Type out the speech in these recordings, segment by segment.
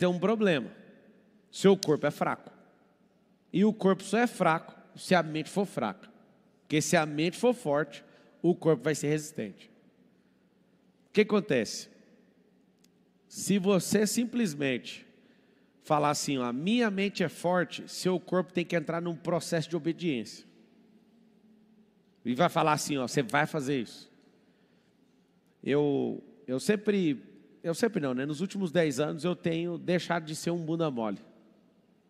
tem um problema. Seu corpo é fraco. E o corpo só é fraco se a mente for fraca. Porque se a mente for forte, o corpo vai ser resistente. O que acontece? Se você simplesmente falar assim, ó, minha mente é forte, seu corpo tem que entrar num processo de obediência. E vai falar assim, ó, você vai fazer isso. Eu sempre não, né? Nos últimos 10 anos eu tenho deixado de ser um bunda mole.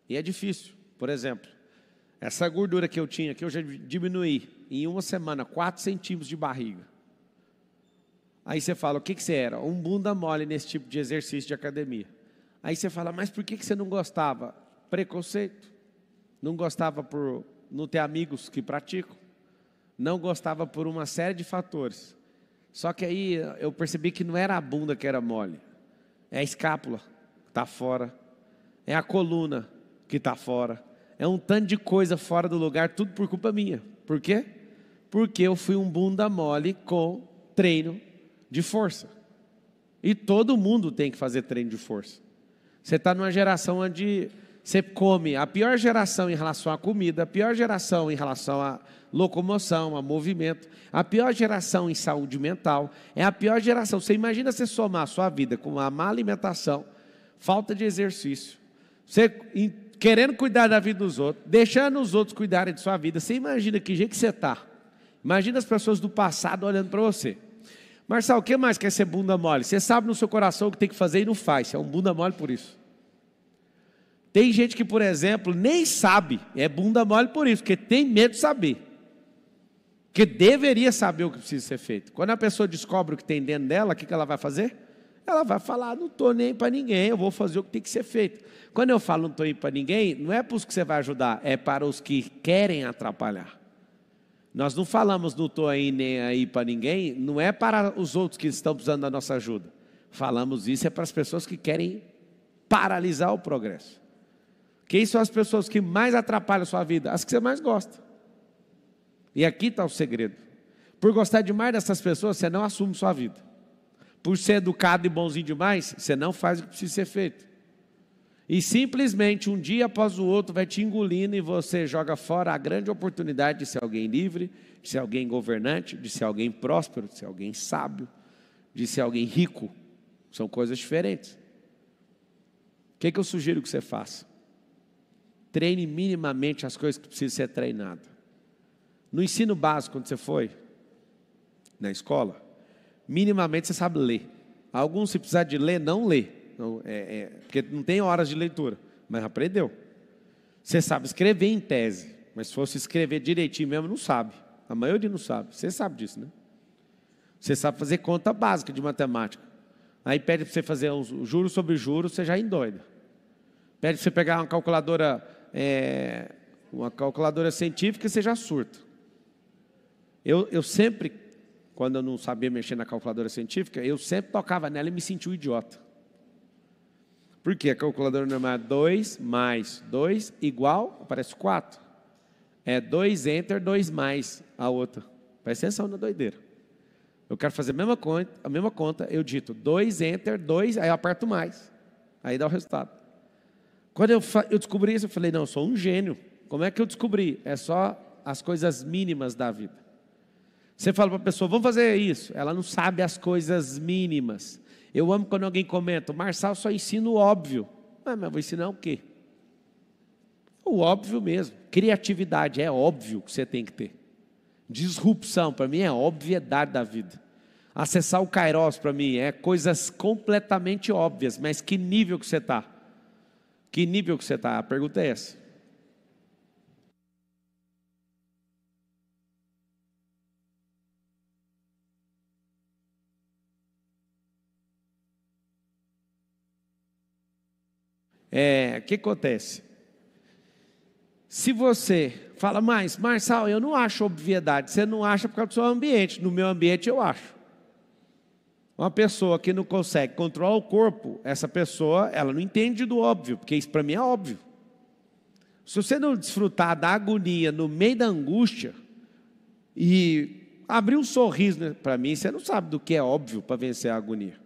E é difícil. Por exemplo, essa gordura que eu tinha aqui, eu já diminuí em uma semana 4 centímetros de barriga. Aí você fala, o que você era? Um bunda mole nesse tipo de exercício de academia. Aí você fala, mas por que você não gostava? Preconceito. Não gostava por não ter amigos que praticam. Não gostava por uma série de fatores. Só que aí eu percebi que não era a bunda que era mole. É a escápula que está fora. É a coluna que está fora. É um tanto de coisa fora do lugar, tudo por culpa minha. Por quê? Porque eu fui um bunda mole com treino de força. E todo mundo tem que fazer treino de força. Você está numa geração onde você come a pior geração em relação à comida, a pior geração em relação à locomoção, a movimento, a pior geração em saúde mental, é a pior geração. Você imagina você somar a sua vida com uma má alimentação, falta de exercício, você querendo cuidar da vida dos outros, deixando os outros cuidarem de sua vida. Você imagina que jeito que você está. Imagina as pessoas do passado olhando para você. Marçal, o que mais quer ser bunda mole? Você sabe no seu coração o que tem que fazer e não faz. Você é um bunda mole por isso. Tem gente que, por exemplo, nem sabe. É bunda mole por isso, porque tem medo de saber. Porque deveria saber o que precisa ser feito. Quando a pessoa descobre o que tem dentro dela, o que ela vai fazer? Ela vai falar, não estou nem para ninguém, eu vou fazer o que tem que ser feito. Quando eu falo não estou indo para ninguém, não é para os que você vai ajudar, é para os que querem atrapalhar. Nós não falamos não estou aí nem aí para ninguém, não é para os outros que estão precisando da nossa ajuda. Falamos isso é para as pessoas que querem paralisar o progresso. Quem são as pessoas que mais atrapalham a sua vida? As que você mais gosta. E aqui está o segredo. Por gostar demais dessas pessoas, você não assume sua vida. Por ser educado e bonzinho demais, você não faz o que precisa ser feito. E simplesmente um dia após o outro vai te engolindo e você joga fora a grande oportunidade de ser alguém livre, de ser alguém governante, de ser alguém próspero, de ser alguém sábio, de ser alguém rico. São coisas diferentes. O que eu sugiro que você faça? Treine minimamente as coisas que precisam ser treinadas. No ensino básico, quando você foi na escola, minimamente você sabe ler. Alguns, se precisar de ler, não lê. Porque não tem horas de leitura, mas aprendeu. Você sabe escrever em tese, mas se fosse escrever direitinho mesmo, não sabe. A maioria não sabe. Você sabe disso, né? Você sabe fazer conta básica de matemática. Aí pede para você fazer uns juros sobre juros, você já endoida. Pede para você pegar uma calculadora científica, você já surta. Eu sempre, quando eu não sabia mexer na calculadora científica, eu sempre tocava nela e me sentia um idiota. Por quê? A calculadora normal é 2 mais 2 igual, aparece 4. É 2 enter, 2 mais a outra. Presta atenção na doideira. Eu quero fazer a mesma conta, eu digito 2 enter, 2, aí eu aperto mais. Aí dá o resultado. Quando eu descobri isso, eu falei, não, eu sou um gênio. Como é que eu descobri? É só as coisas mínimas da vida. Você fala para a pessoa, vamos fazer isso. Ela não sabe as coisas mínimas. Eu amo quando alguém comenta, Marçal só ensina o óbvio. Mas eu vou ensinar o quê? O óbvio mesmo. Criatividade é óbvio que você tem que ter. Disrupção, para mim, é obviedade da vida. Acessar o Kairos, para mim, é coisas completamente óbvias. Mas que nível que você está? Que nível que você está? A pergunta é essa. O que acontece? Se você fala, mas Marçal, eu não acho obviedade. Você não acha por causa do seu ambiente. No meu ambiente eu acho. Uma pessoa que não consegue controlar o corpo, essa pessoa, ela não entende do óbvio, porque isso para mim é óbvio. Se você não desfrutar da agonia no meio da angústia e abrir um sorriso, né, para mim, você não sabe do que é óbvio para vencer a agonia.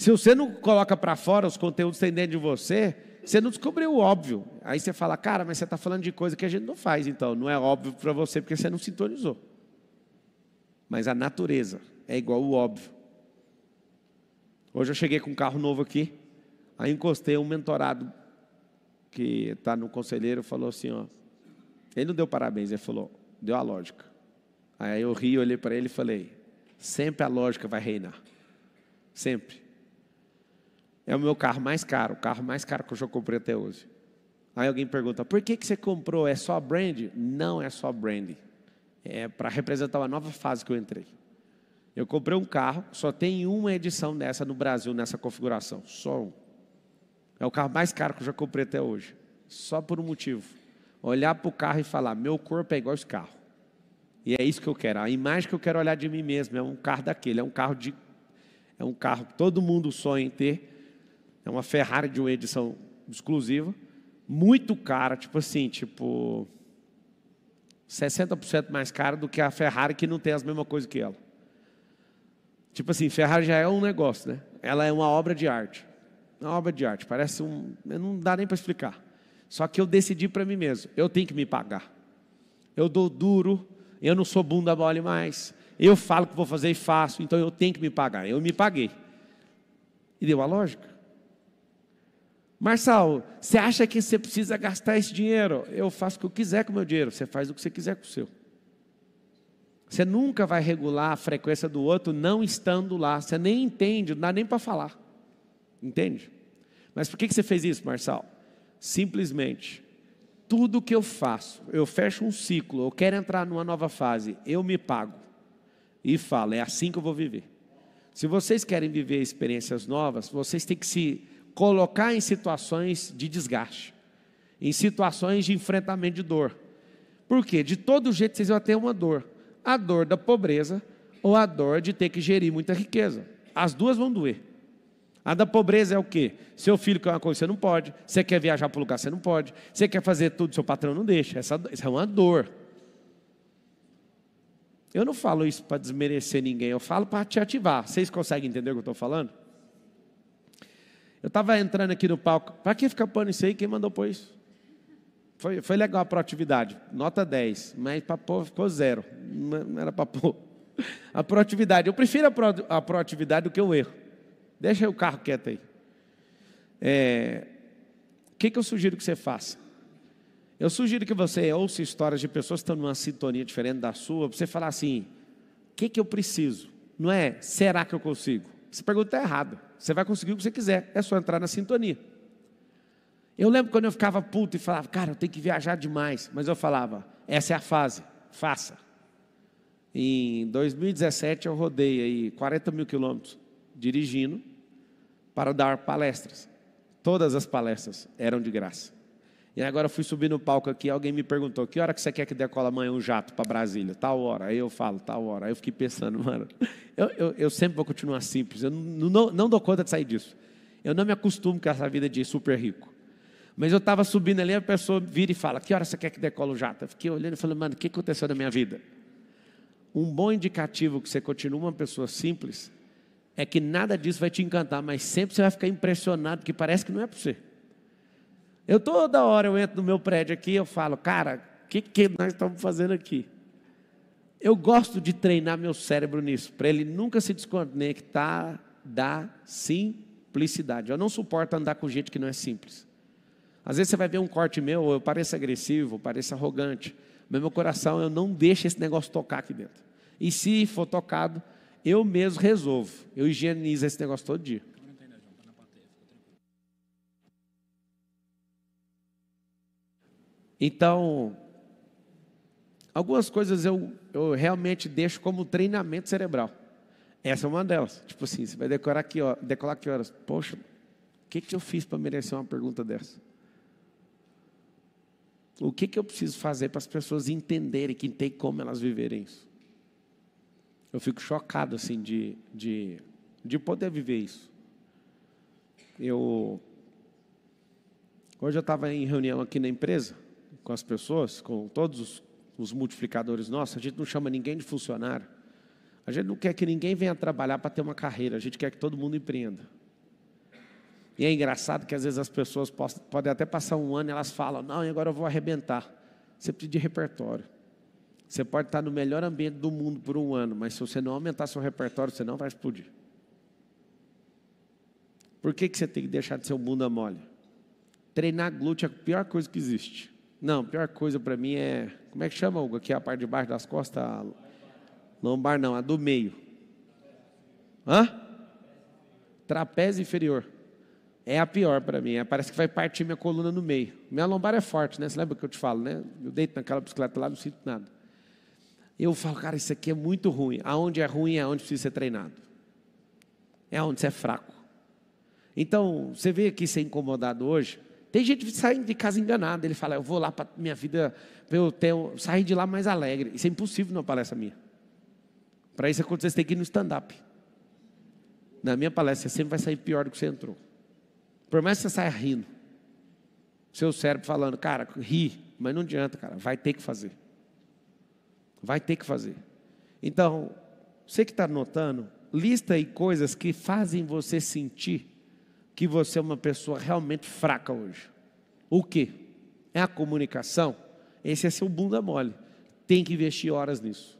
Se você não coloca para fora os conteúdos que tem dentro de você, você não descobriu o óbvio. Aí você fala, cara, mas você está falando de coisa que a gente não faz, então. Não é óbvio para você porque você não sintonizou. Mas a natureza é igual o óbvio. Hoje eu cheguei com um carro novo aqui, aí encostei um mentorado que está no conselheiro, falou assim, ó. Ele não deu parabéns, ele falou, deu a lógica. Aí eu ri, olhei para ele e falei, sempre a lógica vai reinar. Sempre. É o meu carro mais caro, o carro mais caro que eu já comprei até hoje. Aí alguém pergunta, por que você comprou? É só brand? Não é só brand. É para representar uma nova fase que eu entrei. Eu comprei um carro, só tem uma edição dessa no Brasil, nessa configuração. Só um. É o carro mais caro que eu já comprei até hoje. Só por um motivo. Olhar para o carro e falar, meu corpo é igual esse carro. E é isso que eu quero. A imagem que eu quero olhar de mim mesmo é um carro daquele. É um carro que todo mundo sonha em ter. É uma Ferrari de uma edição exclusiva. Muito cara, tipo assim, 60% mais cara do que a Ferrari que não tem as mesmas coisas que ela. Tipo assim, Ferrari já é um negócio, né? Ela é uma obra de arte. Uma obra de arte, parece não dá nem para explicar. Só que eu decidi para mim mesmo, eu tenho que me pagar. Eu dou duro, eu não sou bunda mole mais. Eu falo que vou fazer e faço, então eu tenho que me pagar. Eu me paguei. E deu a lógica. Marçal, você acha que você precisa gastar esse dinheiro? Eu faço o que eu quiser com o meu dinheiro, você faz o que você quiser com o seu. Você nunca vai regular a frequência do outro não estando lá. Você nem entende, não dá nem para falar. Entende? Mas por que você fez isso, Marçal? Simplesmente, tudo que eu faço, eu fecho um ciclo, eu quero entrar numa nova fase, eu me pago. E falo, é assim que eu vou viver. Se vocês querem viver experiências novas, vocês têm que se colocar em situações de desgaste, em situações de enfrentamento de dor. Por quê? De todo jeito vocês vão ter uma dor. A dor da pobreza ou a dor de ter que gerir muita riqueza. As duas vão doer. A da pobreza é o quê? Seu filho quer uma coisa, você não pode. Você quer viajar para o lugar, você não pode. Você quer fazer tudo, seu patrão não deixa. Essa é uma dor. Eu não falo isso para desmerecer ninguém, eu falo para te ativar. Vocês conseguem entender o que eu estou falando? Eu estava entrando aqui no palco. Para que ficar pondo isso aí? Quem mandou pôr isso? Foi legal a proatividade. Nota 10. Mas para pôr ficou 0. Não era para pôr. A proatividade. Eu prefiro a proatividade do que o erro. Deixa o carro quieto aí. O que eu sugiro que você faça? Eu sugiro que você ouça histórias de pessoas que estão numa sintonia diferente da sua. Para você falar assim, o que eu preciso? Não é, será que eu consigo? Essa pergunta é errada. Você vai conseguir o que você quiser. É só entrar na sintonia. Eu lembro quando eu ficava puto e falava, cara, eu tenho que viajar demais. Mas eu falava, essa é a fase, faça. Em 2017 eu rodei aí 40 mil quilômetros dirigindo para dar palestras. Todas as palestras eram de graça. E agora eu fui subir no palco aqui, alguém me perguntou, que hora que você quer que decola amanhã um jato para Brasília? Tal hora. Aí eu falo, tal hora. Aí eu fiquei pensando, mano, eu sempre vou continuar simples. Eu não dou conta de sair disso. Eu não me acostumo com essa vida de super rico. Mas eu estava subindo ali, a pessoa vira e fala, que hora você quer que decola o jato? Eu fiquei olhando e falei, mano, o que aconteceu na minha vida? Um bom indicativo que você continua uma pessoa simples é que nada disso vai te encantar, mas sempre você vai ficar impressionado, porque parece que não é para você. Toda hora eu entro no meu prédio aqui, eu falo, cara, o que nós estamos fazendo aqui? Eu gosto de treinar meu cérebro nisso, para ele nunca se desconectar da simplicidade. Eu não suporto andar com gente que não é simples. Às vezes você vai ver um corte meu, eu pareço agressivo, eu pareço arrogante, mas meu coração, eu não deixo esse negócio tocar aqui dentro. E se for tocado, eu mesmo resolvo. Eu higienizo esse negócio todo dia. Então, algumas coisas eu realmente deixo como treinamento cerebral. Essa é uma delas. Tipo assim, você vai decolar que horas? Poxa, o que eu fiz para merecer uma pergunta dessa? O que eu preciso fazer para as pessoas entenderem que tem como elas viverem isso? Eu fico chocado assim de poder viver isso. Hoje eu estava em reunião aqui na empresa, com as pessoas, com todos os multiplicadores nossos. A gente não chama ninguém de funcionário. A gente não quer que ninguém venha trabalhar para ter uma carreira. A gente quer que todo mundo empreenda. E é engraçado que às vezes as pessoas podem até passar um ano e elas falam, não, agora eu vou arrebentar. Você precisa de repertório. Você pode estar no melhor ambiente do mundo por um ano, mas se você não aumentar seu repertório, você não vai explodir. Por que você tem que deixar de ser um bunda mole? Treinar glúteo é a pior coisa que existe. Não, a pior coisa para mim é... Como é que chama, Hugo? Aqui a parte de baixo das costas? A lombar não, a do meio. Hã? Trapézio inferior. É a pior para mim. Parece que vai partir minha coluna no meio. Minha lombar é forte, né? Você lembra que eu te falo, né? Eu deito naquela bicicleta lá, não sinto nada. Eu falo, cara, isso aqui é muito ruim. Aonde é ruim é onde precisa ser treinado. É onde você é fraco. Então, você veio aqui ser incomodado hoje. Tem gente saindo de casa enganada. Ele fala, eu vou lá para minha vida, para eu sair de lá mais alegre. Isso é impossível numa palestra minha. Para isso acontecer, você tem que ir no stand-up. Na minha palestra, você sempre vai sair pior do que você entrou. Por mais que você saia rindo. Seu cérebro falando, cara, ri. Mas não adianta, cara. Vai ter que fazer. Vai ter que fazer. Então, você que está anotando, lista aí coisas que fazem você sentir que você é uma pessoa realmente fraca hoje. O quê? É a comunicação? Esse é seu bunda mole. Tem que investir horas nisso.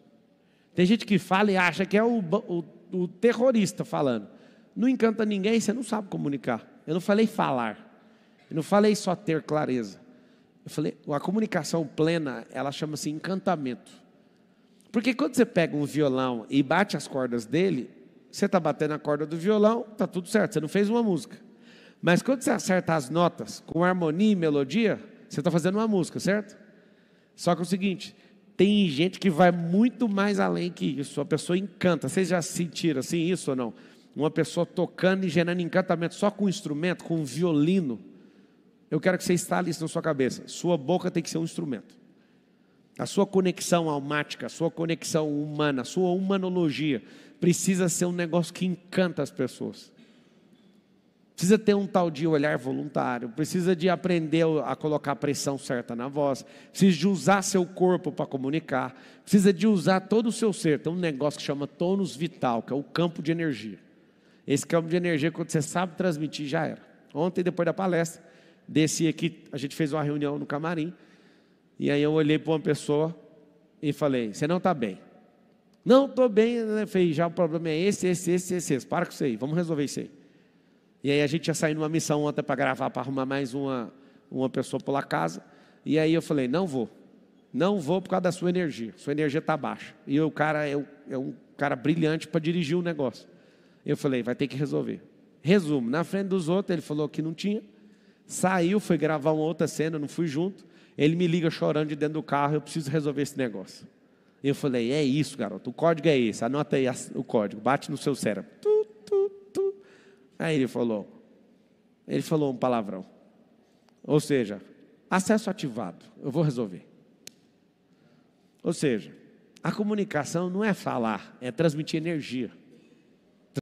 Tem gente que fala e acha que é o terrorista falando. Não encanta ninguém, você não sabe comunicar. Eu não falei falar. Eu não falei só ter clareza. Eu falei, a comunicação plena, ela chama-se encantamento. Porque quando você pega um violão e bate as cordas dele, você está batendo a corda do violão, está tudo certo, você não fez uma música. Mas quando você acerta as notas com harmonia e melodia, você está fazendo uma música, certo? Só que é o seguinte, tem gente que vai muito mais além que isso, a pessoa encanta. Vocês já sentiram assim isso ou não? Uma pessoa tocando e gerando encantamento só com um instrumento, com um violino. Eu quero que você instale isso na sua cabeça. Sua boca tem que ser um instrumento. A sua conexão almática, a sua conexão humana, a sua humanologia precisa ser um negócio que encanta as pessoas. Precisa ter um tal de olhar voluntário, precisa de aprender a colocar a pressão certa na voz, precisa de usar seu corpo para comunicar, precisa de usar todo o seu ser. Tem um negócio que chama tônus vital, que é o campo de energia. Esse campo de energia, quando você sabe transmitir, já era. Ontem, depois da palestra, desci aqui, a gente fez uma reunião no camarim, e aí eu olhei para uma pessoa e falei, você não está bem. Não, estou bem, né? Falei, já o problema é esse. Para com isso aí, vamos resolver isso aí. E aí a gente ia sair numa missão ontem para gravar, para arrumar mais uma pessoa pela casa. E aí eu falei, não vou por causa da sua energia está baixa. E o cara é um cara brilhante para dirigir o negócio. Eu falei, vai ter que resolver. Resumo, na frente dos outros, ele falou que não tinha. Saiu, foi gravar uma outra cena, não fui junto. Ele me liga chorando de dentro do carro, eu preciso resolver esse negócio. Eu falei, é isso, garoto, o código é esse, anota aí o código, bate no seu cérebro. Aí ele falou um palavrão. Ou seja, acesso ativado, eu vou resolver. Ou seja, a comunicação não é falar, é transmitir energia.